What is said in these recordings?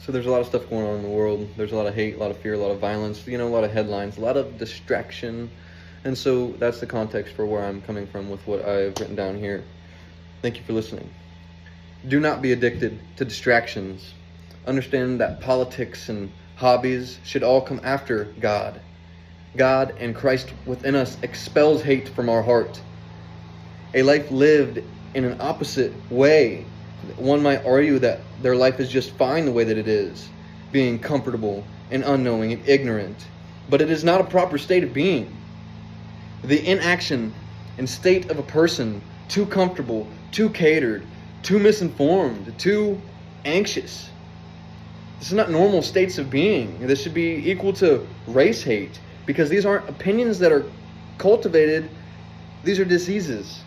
So there's a lot of stuff going on in the world. There's a lot of hate, a lot of fear, a lot of violence, a lot of headlines, a lot of distraction. And so that's the context for where I'm coming from with what I've written down here. Thank you for listening. Do not be addicted to distractions. Understand that politics and hobbies should all come after God. God and Christ within us expels hate from our heart. A life lived in an opposite way, one might argue that their life is just fine the way that it is, being comfortable and unknowing and ignorant. But it is not a proper state of being. The inaction and state of a person too comfortable, too catered, too misinformed, too anxious. This is not normal states of being. This should be equal to race hate, because these aren't opinions that are cultivated. These are diseases.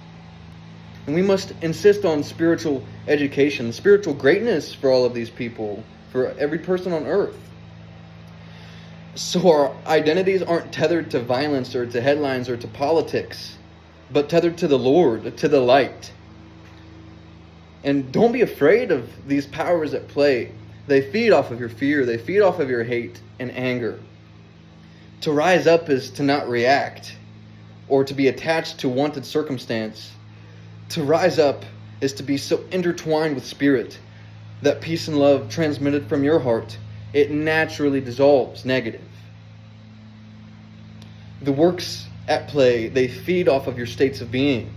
And we must insist on spiritual education, spiritual greatness for all of these people, for every person on earth. So our identities aren't tethered to violence or to headlines or to politics, but tethered to the Lord, to the light. And don't be afraid of these powers at play. They feed off of your fear. They feed off of your hate and anger. To rise up is to not react or to be attached to wanted circumstance. To rise up is to be so intertwined with Spirit that peace and love transmitted from your heart, it naturally dissolves negative. The works at play, they feed off of your states of being.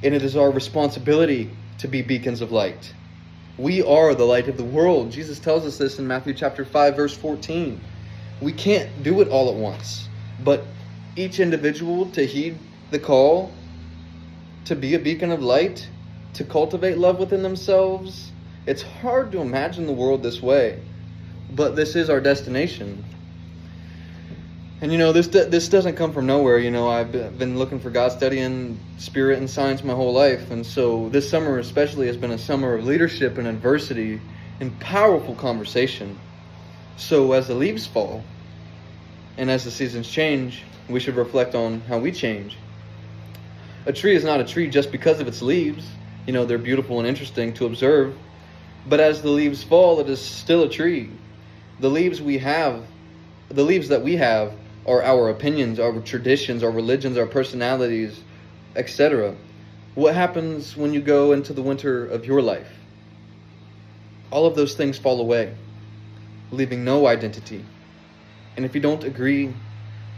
And it is our responsibility to be beacons of light. We are the light of the world. Jesus tells us this in Matthew chapter 5, verse 14. We can't do it all at once, but each individual to heed the call to be a beacon of light, to cultivate love within themselves. It's hard to imagine the world this way, but this is our destination. And this doesn't come from nowhere. I've been looking for God, studying spirit and science my whole life. And so this summer especially has been a summer of leadership and adversity and powerful conversation. So as the leaves fall and as the seasons change, we should reflect on how we change. A tree is not a tree just because of its leaves. They're beautiful and interesting to observe. But as the leaves fall, it is still a tree. The leaves that we have are our opinions, our traditions, our religions, our personalities, etc. What happens when you go into the winter of your life? All of those things fall away, leaving no identity. And if you don't agree,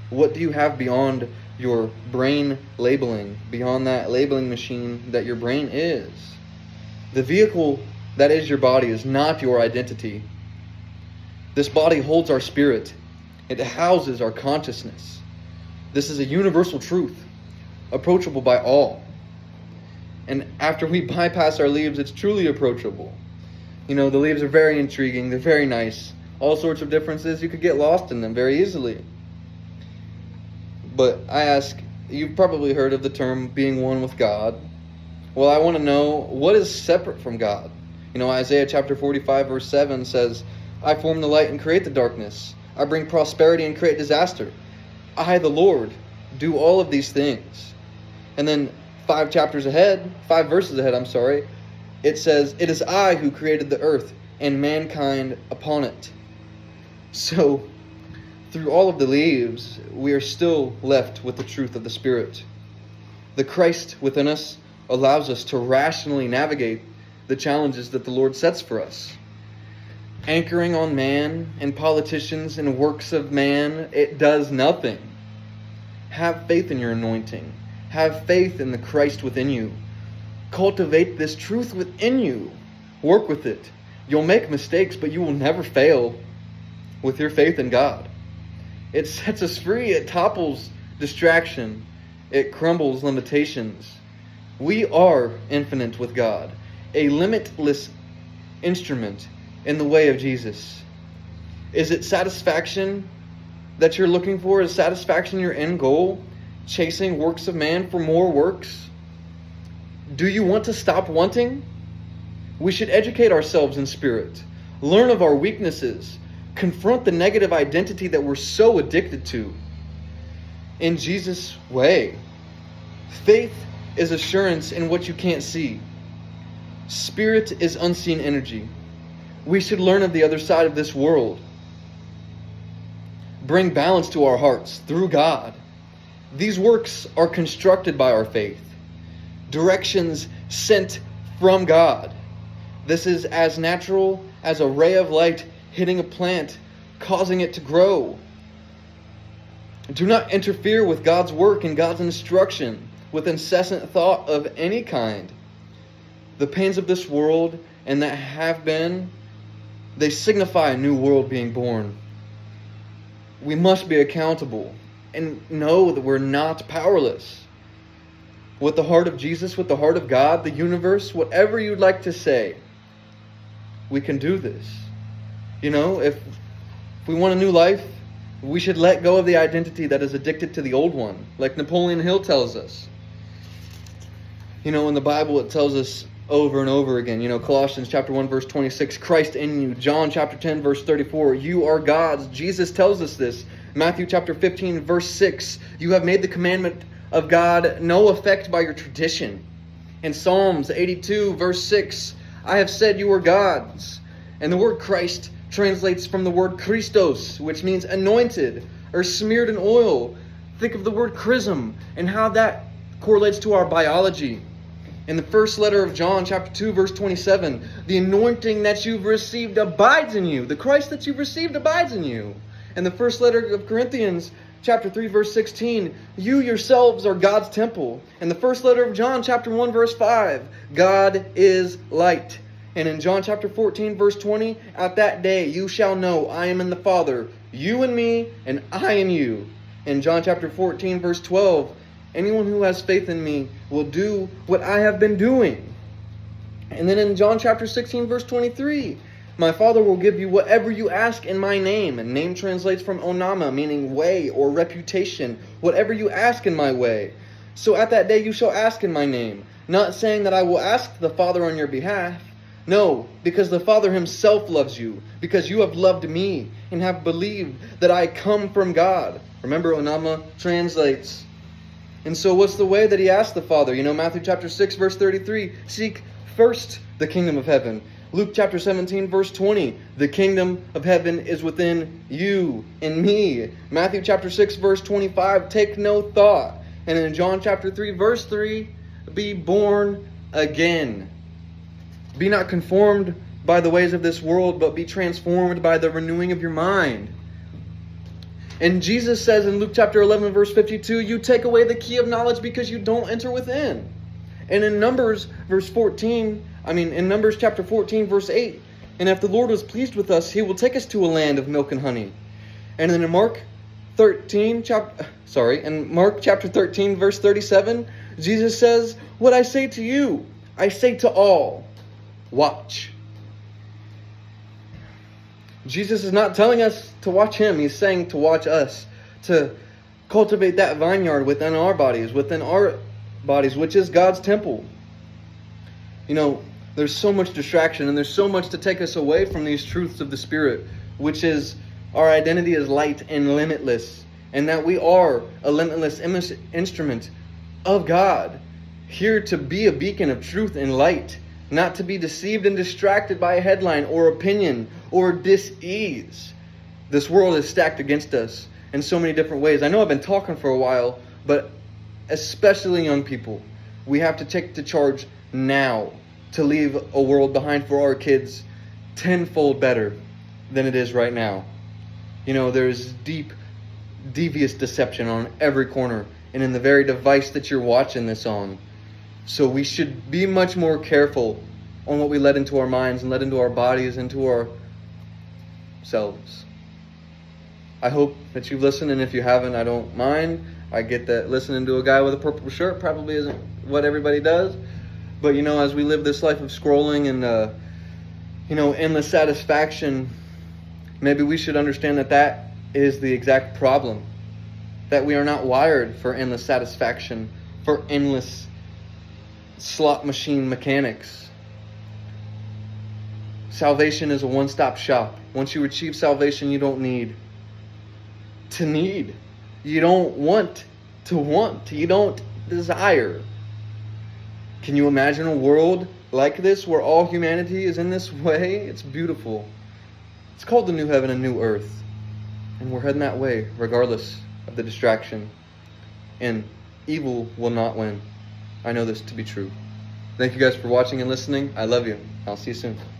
what do you have beyond your brain labeling, beyond that labeling machine that your brain is? The vehicle that is your body is not your identity. This body holds our spirit. It houses our consciousness. This is a universal truth, approachable by all. And after we bypass our leaves, it's truly approachable. The leaves are very intriguing. They're very nice. All sorts of differences. You could get lost in them very easily. But I ask, you've probably heard of the term being one with God. Well, I want to know, what is separate from God? Isaiah chapter 45 verse 7 says, I form the light and create the darkness. I bring prosperity and create disaster. I, the Lord, do all of these things. And then 5 verses ahead, it says, it is I who created the earth and mankind upon it. So, through all of the leaves, we are still left with the truth of the Spirit. The Christ within us allows us to rationally navigate the challenges that the Lord sets for us. Anchoring on man and politicians and works of man, it does nothing. Have faith in your anointing. Have faith in the Christ within you. Cultivate this truth within you. Work with it. You'll make mistakes, but you will never fail with your faith in God. It sets us free. It topples distraction. It crumbles limitations. We are infinite with God, a limitless instrument in the way of Jesus. Is it satisfaction that you're looking for? Is satisfaction your end goal? Chasing works of man for more works? Do you want to stop wanting? We should educate ourselves in spirit, learn of our weaknesses, confront the negative identity that we're so addicted to in Jesus' way. Faith is assurance in what you can't see. Spirit is unseen energy. We should learn of the other side of this world. Bring balance to our hearts through God. These works are constructed by our faith. Directions sent from God. This is as natural as a ray of light hitting a plant, causing it to grow. Do not interfere with God's work and God's instruction with incessant thought of any kind. The pains of this world and that have been, they signify a new world being born. We must be accountable and know that we're not powerless. With the heart of Jesus, with the heart of God, the universe, whatever you'd like to say, we can do this. You know, if we want a new life, we should let go of the identity that is addicted to the old one, like Napoleon Hill tells us. You know, in the Bible it tells us over and over again, you know, Colossians chapter 1 verse 26, Christ in you. John chapter 10 verse 34, you are God's. Jesus tells us this. Matthew chapter 15 verse 6, you have made the commandment of God no effect by your tradition. In Psalms 82 verse 6, I have said you are God's. And the word Christ translates from the word Christos, which means anointed or smeared in oil. Think of the word chrism and how that correlates to our biology. In the first letter of John, chapter 2, verse 27, the anointing that you've received abides in you. The Christ that you've received abides in you. In the first letter of Corinthians, chapter 3, verse 16, you yourselves are God's temple. In the first letter of John, chapter 1, verse 5, God is light. And in John chapter 14, verse 20, at that day you shall know I am in the Father, you in me, and I in you. In John chapter 14, verse 12, anyone who has faith in me will do what I have been doing. And then in John chapter 16, verse 23, my Father will give you whatever you ask in my name. And name translates from onama, meaning way or reputation. Whatever you ask in my way. So at that day you shall ask in my name. Not saying that I will ask the Father on your behalf. No, because the Father himself loves you. Because you have loved me and have believed that I come from God. Remember, onama translates. And so what's the way that he asked the Father? You know, Matthew chapter 6, verse 33, seek first the kingdom of heaven. Luke chapter 17, verse 20, the kingdom of heaven is within you and me. Matthew chapter 6, verse 25, take no thought. And in John chapter 3, verse 3, be born again. Be not conformed by the ways of this world, but be transformed by the renewing of your mind. And Jesus says in Luke chapter 11, verse 52, you take away the key of knowledge because you don't enter within. And in Numbers chapter 14, verse 8, and if the Lord was pleased with us, he will take us to a land of milk and honey. And then in Mark chapter 13, verse 37, Jesus says, what I say to you, I say to all, watch. Jesus is not telling us to watch him. He's saying to watch us, to cultivate that vineyard within our bodies, which is God's temple. You know, there's so much distraction and there's so much to take us away from these truths of the Spirit, which is our identity is light and limitless, and that we are a limitless instrument of God, here to be a beacon of truth and light, not to be deceived and distracted by a headline or opinion or dis-ease. This world is stacked against us in so many different ways. I know I've been talking for a while, but especially young people, we have to take the charge now to leave a world behind for our kids tenfold better than it is right now. You know, there's deep, devious deception on every corner and in the very device that you're watching this on. So we should be much more careful on what we let into our minds and let into our bodies, into ourselves. I hope that you've listened, and if you haven't, I don't mind. I get that listening to a guy with a purple shirt probably isn't what everybody does. But, you know, as we live this life of scrolling and, endless satisfaction, maybe we should understand that that is the exact problem. That we are not wired for endless satisfaction, for endless slot machine mechanics. Salvation is a one-stop shop. Once you achieve salvation, you don't need to need. You don't want to want. You don't desire. Can you imagine a world like this, where all humanity is in this way, it's beautiful. It's called the new heaven and new earth. And we're heading that way, regardless of the distraction. And evil will not win. I know this to be true. Thank you guys for watching and listening. I love you. I'll see you soon.